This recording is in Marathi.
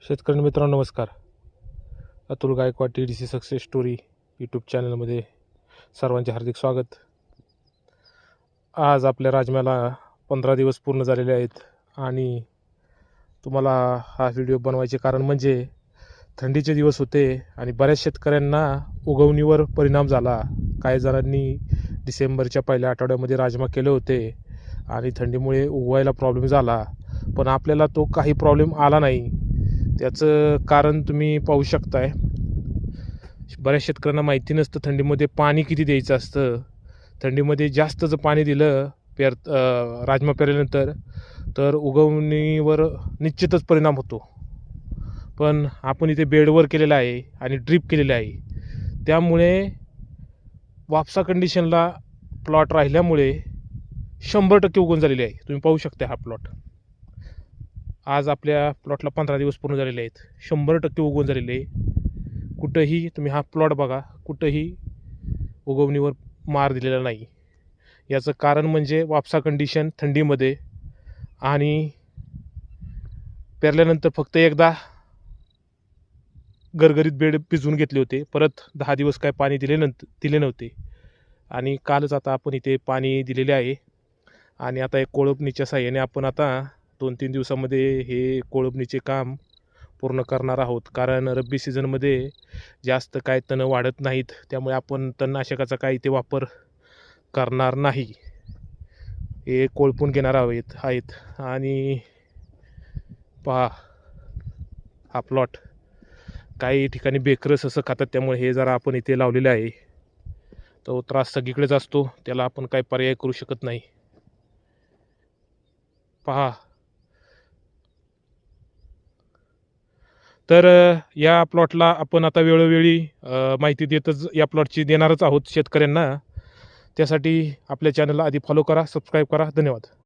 शेतकरी मित्रांनो नमस्कार. Atul Gaikwad TDC success story YouTube चॅनलमध्ये सर्वांचे हार्दिक स्वागत. आज आपल्या राजम्याला 15 दिवस पूर्ण झालेले आहेत आणि तुम्हाला हा व्हिडिओ बनवायचे कारण म्हणजे थंडीचे दिवस होते आणि बऱ्याच शेतकऱ्यांना उगवणीवर परिणाम झाला. काही जणांनी डिसेंबरच्या पहिल्या आठवड्यामध्ये राजमा केले होते आणि थंडीमुळे उगवायला प्रॉब्लेम झाला, पण आपल्याला तो काही प्रॉब्लेम आला नाही. त्याचं कारण तुम्ही पाहू शकताय. बऱ्याच शेतकऱ्यांना माहिती नसतं थंडीमध्ये पाणी किती द्यायचं असतं. थंडीमध्ये जास्त जर पाणी दिलं राजमा पेरल्यानंतर तर उगवणीवर निश्चितच परिणाम होतो. पण आपण इथे बेडवर केलेलं आहे आणि ड्रीप केलेलं आहे, त्यामुळे वापसा कंडिशनला प्लॉट राहिल्यामुळे 100% उगवून झालेली आहे. तुम्ही पाहू शकता हा प्लॉट. आज आपल्या प्लॉटला 15 दिवस पूर्ण झालेले आहेत. 100% उगवून झालेले आहे. कुठंही तुम्ही हा प्लॉट बघा, कुठंही उगवणीवर मार दिलेला नाही. याचं कारण म्हणजे वापसा कंडिशन थंडीमध्ये आणि पेरल्यानंतर फक्त एकदा गरगरीत बेड भिजवून घेतले होते. परत 10 दिवस काय पाणी दिले नव्हते आणि कालच आता आपण इथे पाणी दिलेले आहे आणि आता एक कोळपणीच्या साहाय्याने आपण आता 2-3 दिवसामध्ये हे कोळपणीचे काम पूर्ण करणार आहोत. कारण रब्बी सीझनमध्ये जास्त काय तणं वाढत नाहीत, त्यामुळे आपण तणनाशकाचा काही इथे वापर करणार नाही. हे कोळपून घेणार आहेत आणि पहा हा प्लॉट. काही ठिकाणी बेकरस असं खातात, त्यामुळे हे जरा आपण इथे लावलेलं आहे. तो त्रास सगळीकडेच असतो, त्याला आपण काही पर्याय करू शकत नाही. पहा, तर या प्लॉटला आपण आता वेळोवेळी माहिती या प्लॉटची देणारच आहोत शेतकऱ्यांना. त्यासाठी आपल्या चॅनलला आधी फॉलो करा, सबस्क्राईब करा. धन्यवाद.